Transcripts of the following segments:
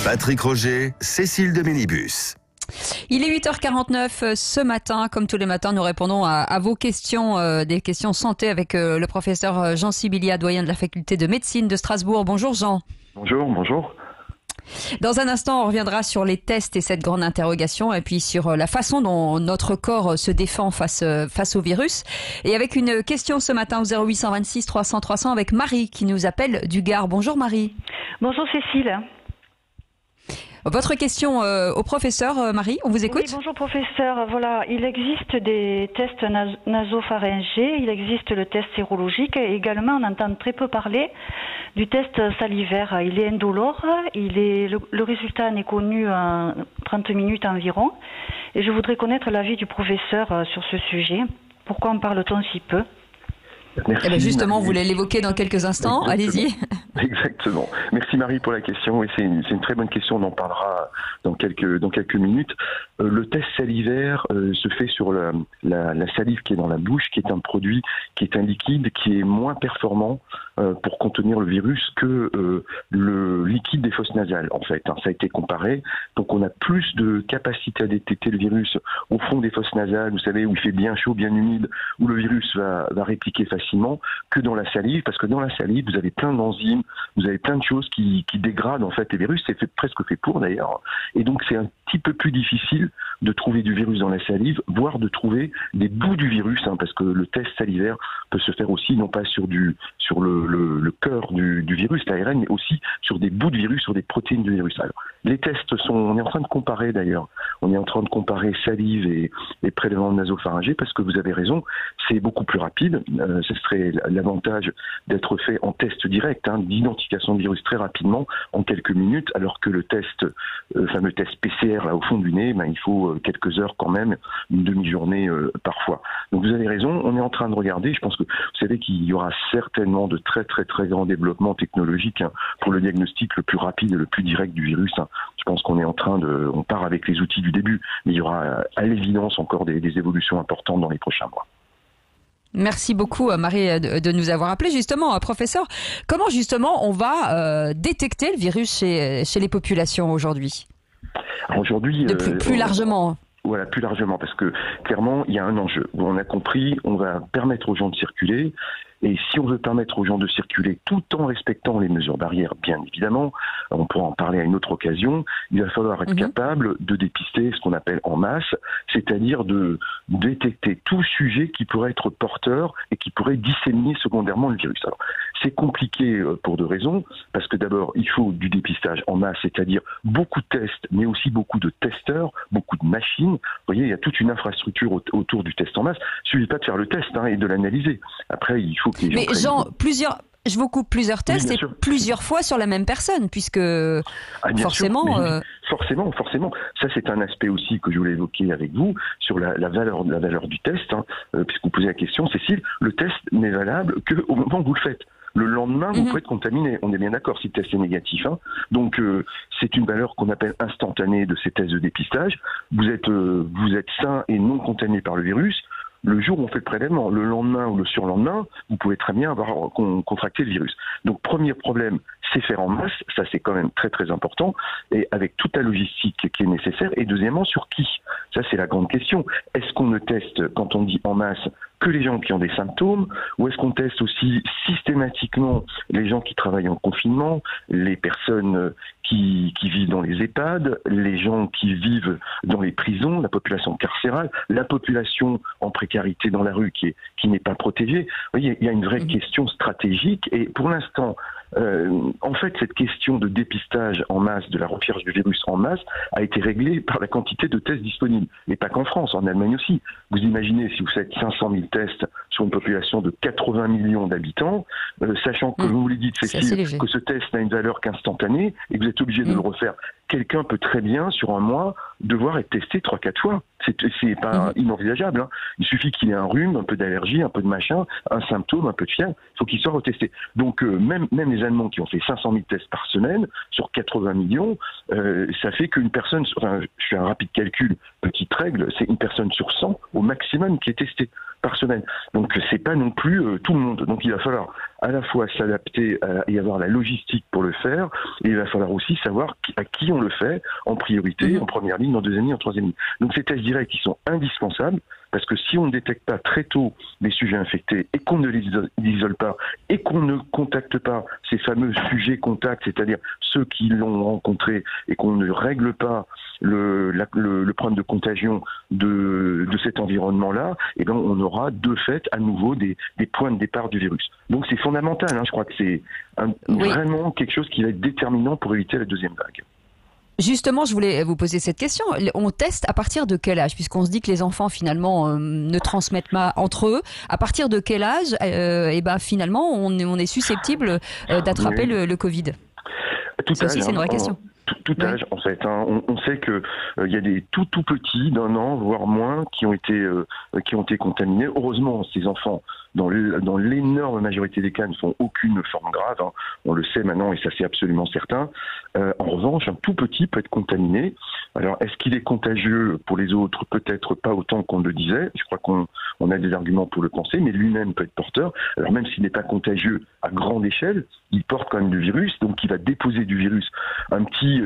Patrick Roger, Cécile de Minibus. Il est 8h49 ce matin. Comme tous les matins, nous répondons à vos questions, des questions santé avec le professeur Jean Sibilia, doyen de la faculté de médecine de Strasbourg. Bonjour Jean. Bonjour. Dans un instant, on reviendra sur les tests et cette grande interrogation, et puis sur la façon dont notre corps se défend face au virus. Et avec une question ce matin au 0826 300 300 avec Marie qui nous appelle du Gard. Bonjour Marie. Bonjour Cécile. Votre question au professeur Marie, on vous écoute. Oui, bonjour professeur. Voilà, il existe des tests nasopharyngés, il existe le test sérologique et également on entend très peu parler du test salivaire. Il est indolore, le résultat n'est connu en 30 minutes environ et je voudrais connaître l'avis du professeur sur ce sujet. Pourquoi en parle-t-on si peu ? Merci, eh bien justement, Marie. vous voulez l'évoquer dans quelques instants. Allez-y. Exactement. Merci Marie pour la question. Oui, c'est une très bonne question. On en parlera dans quelques minutes. Le test salivaire se fait sur la salive qui est dans la bouche, qui est un produit, qui est un liquide qui est moins performant pour contenir le virus que le liquide des fosses nasales. En fait, ça a été comparé. Donc, on a plus de capacité à détecter le virus au fond des fosses nasales. Vous savez, où il fait bien chaud, bien humide, où le virus va répliquer facilement, que dans la salive, parce que dans la salive, vous avez plein d'enzymes, vous avez plein de choses qui dégradent en fait les virus, c'est presque fait pour d'ailleurs. Et donc c'est un petit peu plus difficile de trouver du virus dans la salive, voire de trouver des bouts du virus, parce que le test salivaire peut se faire aussi, non pas sur le cœur du virus, l'ARN, mais aussi sur des bouts de virus, sur des protéines du virus. Alors, les tests on est en train de comparer d'ailleurs, on est en train de comparer salive et prélèvement nasopharyngé, parce que vous avez raison, c'est beaucoup plus rapide. Ce serait l'avantage d'être fait en test direct, d'identification de virus très rapidement, en quelques minutes, alors que le fameux test PCR là au fond du nez, il faut quelques heures quand même, une demi-journée parfois. Donc vous avez raison, on est en train de regarder, je pense que vous savez qu'il y aura certainement de très très très grands développements technologiques pour le diagnostic le plus rapide et le plus direct du virus. Je pense qu'on est on part avec les outils du début, mais il y aura à l'évidence encore des évolutions importantes dans les prochains mois. Merci beaucoup Marie de nous avoir appelé. Justement, professeur, comment justement on va détecter le virus chez les populations aujourd'hui ? Aujourd'hui, plus largement. Voilà, plus largement, parce que clairement, il y a un enjeu. On a compris, on va permettre aux gens de circuler. Et si on veut permettre aux gens de circuler tout en respectant les mesures barrières, bien évidemment, on pourra en parler à une autre occasion, il va falloir être capable de dépister ce qu'on appelle en masse, c'est-à-dire de détecter tout sujet qui pourrait être porteur et qui pourrait disséminer secondairement le virus. Alors, c'est compliqué pour deux raisons, parce que d'abord, il faut du dépistage en masse, c'est-à-dire beaucoup de tests, mais aussi beaucoup de testeurs, beaucoup de machines. Vous voyez, il y a toute une infrastructure autour du test en masse. Il ne suffit pas de faire le test et de l'analyser. Après, il faut que les gens... Mais Jean, je vous coupe, plusieurs tests et plusieurs fois sur la même personne, puisque forcément... Forcément. Ça, c'est un aspect aussi que je voulais évoquer avec vous sur la valeur du test, puisque vous posez la question, Cécile, le test n'est valable qu'au moment où vous le faites. Le lendemain, vous pouvez être contaminé. On est bien d'accord si le test est négatif. Donc, c'est une valeur qu'on appelle instantanée de ces tests de dépistage. Vous êtes sain et non contaminé par le virus. Le jour où on fait le prélèvement, le lendemain ou le surlendemain, vous pouvez très bien avoir contracté le virus. Donc, premier problème, c'est faire en masse. Ça, c'est quand même très, très important. Et avec toute la logistique qui est nécessaire. Et deuxièmement, sur qui ? Ça, c'est la grande question. Est-ce qu'on ne teste, quand on dit en masse, que les gens qui ont des symptômes, ou est-ce qu'on teste aussi systématiquement les gens qui travaillent en confinement, les personnes qui vivent dans les EHPAD, les gens qui vivent dans les prisons, la population carcérale, la population en précarité dans la rue qui n'est pas protégée. Vous voyez, il y a une vraie question stratégique, et pour l'instant, en fait, cette question de dépistage en masse, de la recherche du virus en masse, a été réglée par la quantité de tests disponibles. Et pas qu'en France, en Allemagne aussi. Vous imaginez, si vous faites 500 000 tests sur une population de 80 millions d'habitants, sachant que vous voulez dites, Cécile, que ce test n'a une valeur qu'instantanée, et que vous êtes obligé de le refaire. Quelqu'un peut très bien, sur un mois, devoir être testé 3-4 fois. C'est pas inenvisageable. Il suffit qu'il ait un rhume, un peu d'allergie, un peu de machin, un symptôme, un peu de fièvre. Il faut qu'il soit retesté. Donc, même les Allemands qui ont fait 500 000 tests par semaine, sur 80 millions, ça fait qu'une personne, je fais un rapide calcul, petite règle, c'est une personne sur 100 au maximum qui est testée par semaine. Donc, c'est pas non plus tout le monde. Donc, il va falloir à la fois s'adapter et avoir la logistique pour le faire, et il va falloir aussi savoir à qui on le fait en priorité, en première ligne, en deuxième ligne, en troisième ligne. Donc ces tests directs, ils sont indispensables, parce que si on ne détecte pas très tôt les sujets infectés et qu'on ne les isole pas et qu'on ne contacte pas ces fameux sujets contacts, c'est-à-dire ceux qui l'ont rencontré, et qu'on ne règle pas le problème de contagion de cet environnement-là, eh ben on aura de fait à nouveau des points de départ du virus. Donc c'est fondamental, hein, je crois que c'est vraiment quelque chose qui va être déterminant pour éviter la deuxième vague. Justement, je voulais vous poser cette question. On teste à partir de quel âge? Puisqu'on se dit que les enfants, finalement, ne transmettent pas entre eux. À partir de quel âge, finalement, on est susceptible d'attraper le Covid? Ça aussi, c'est une vraie question. Tout âge, en fait. Hein. On sait que y a des tout petits d'1 an, voire moins, qui ont été contaminés. Heureusement, ces enfants, dans l'énorme majorité des cas, ne font aucune forme grave. Hein. On le sait maintenant, et ça c'est absolument certain. En revanche, un tout petit peut être contaminé. Alors, est-ce qu'il est contagieux pour les autres? Peut-être pas autant qu'on le disait. Je crois qu'on a des arguments pour le penser, mais lui-même peut être porteur. Alors, même s'il n'est pas contagieux à grande échelle, il porte quand même du virus, donc il va déposer du virus. Un petit,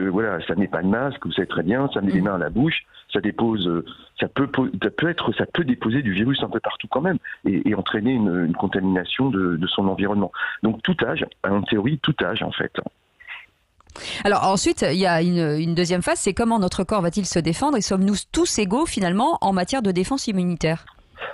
ça met pas de masque, vous savez très bien, ça met les mains à la bouche, ça dépose, ça peut déposer du virus un peu partout quand même, et entraîner une contamination de son environnement. Donc tout âge, en théorie, tout âge en fait. Alors ensuite, il y a une deuxième phase, c'est comment notre corps va-t-il se défendre, et sommes-nous tous égaux finalement en matière de défense immunitaire?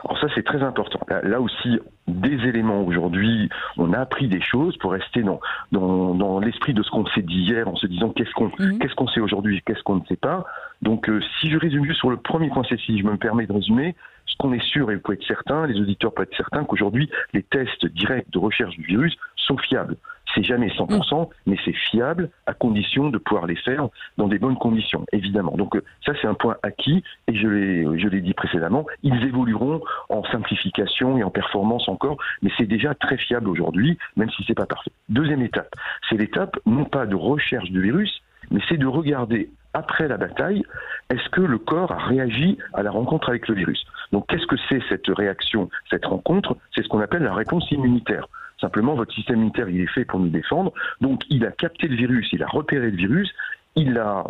Alors ça c'est très important. Là aussi, des éléments aujourd'hui, on a appris des choses pour rester dans l'esprit de ce qu'on s'est dit hier, en se disant qu'est-ce qu'on sait aujourd'hui, qu'est-ce qu'on ne sait pas. Donc si je résume juste sur le premier point, si je me permets de résumer, ce qu'on est sûr, et vous pouvez être certain, les auditeurs peuvent être certains, qu'aujourd'hui les tests directs de recherche du virus sont fiables. C'est jamais 100%, mais c'est fiable à condition de pouvoir les faire dans des bonnes conditions, évidemment. Donc ça, c'est un point acquis, et je l'ai dit précédemment, ils évolueront en simplification et en performance encore, mais c'est déjà très fiable aujourd'hui, même si c'est pas parfait. Deuxième étape, c'est l'étape non pas de recherche du virus, mais c'est de regarder après la bataille, est-ce que le corps a réagi à la rencontre avec le virus? Donc qu'est-ce que c'est cette réaction, cette rencontre? C'est ce qu'on appelle la réponse immunitaire. Simplement, votre système immunitaire, il est fait pour nous défendre. Donc, il a capté le virus, il a repéré le virus, il l'a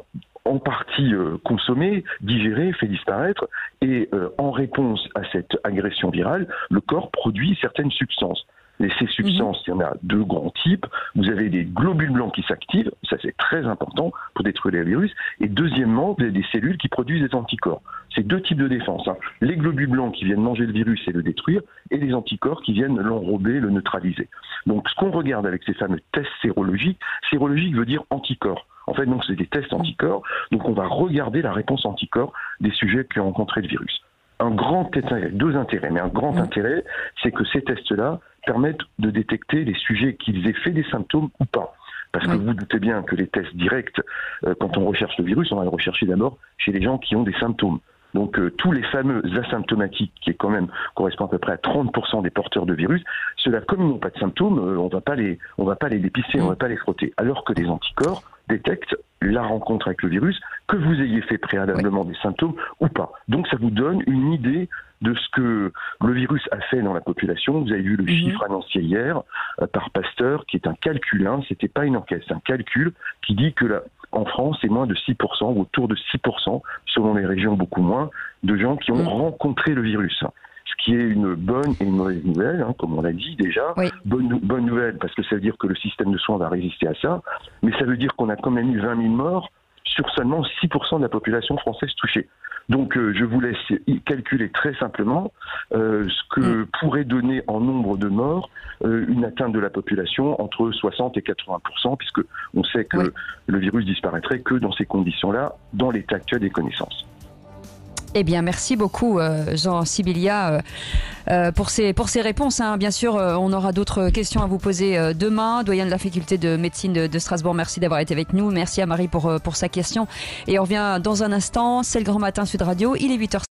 en partie consommé, digéré, fait disparaître. Et en réponse à cette agression virale, le corps produit certaines substances. Et ces substances, il y en a 2 grands types. Vous avez des globules blancs qui s'activent, ça c'est très important pour détruire les virus. Et deuxièmement, vous avez des cellules qui produisent des anticorps. C'est 2 types de défense. Hein. Les globules blancs qui viennent manger le virus et le détruire, et les anticorps qui viennent l'enrober, le neutraliser. Donc ce qu'on regarde avec ces fameux tests sérologiques, sérologique veut dire anticorps. En fait, donc c'est des tests anticorps. Donc on va regarder la réponse anticorps des sujets qui ont rencontré le virus. Un grand intérêt, 2 intérêts, mais un grand intérêt, c'est que ces tests-là permettent de détecter les sujets qu'ils aient fait des symptômes ou pas. Parce que vous doutez bien que les tests directs, quand on recherche le virus, on va le rechercher d'abord chez les gens qui ont des symptômes. Donc tous les fameux asymptomatiques, qui correspond à peu près à 30% des porteurs de virus, ceux-là, comme ils n'ont pas de symptômes, on va pas les dépister, on va pas les frotter. Alors que les anticorps détectent la rencontre avec le virus, que vous ayez fait préalablement des symptômes ou pas. Donc ça vous donne une idée de ce que le virus a fait dans la population. Vous avez vu le chiffre annoncé hier par Pasteur, qui est un calcul, c'était pas une enquête, c'est un calcul qui dit que en France, c'est moins de 6%, ou autour de 6%, selon les régions beaucoup moins, de gens qui ont rencontré le virus. Ce qui est une bonne et une mauvaise nouvelle, comme on l'a dit déjà. Bonne nouvelle, parce que ça veut dire que le système de soins va résister à ça, mais ça veut dire qu'on a quand même eu 20 000 morts sur seulement 6% de la population française touchée. Donc je vous laisse calculer très simplement ce que pourrait donner en nombre de morts une atteinte de la population entre 60 et 80%, puisque on sait que le virus disparaîtrait que dans ces conditions-là, dans l'état actuel des connaissances. Eh bien, merci beaucoup, Jean Sibilia, pour ces réponses. Bien sûr, on aura d'autres questions à vous poser demain. Doyen de la faculté de médecine de Strasbourg, merci d'avoir été avec nous. Merci à Marie pour sa question. Et on revient dans un instant. C'est le Grand Matin Sud Radio. Il est 8h.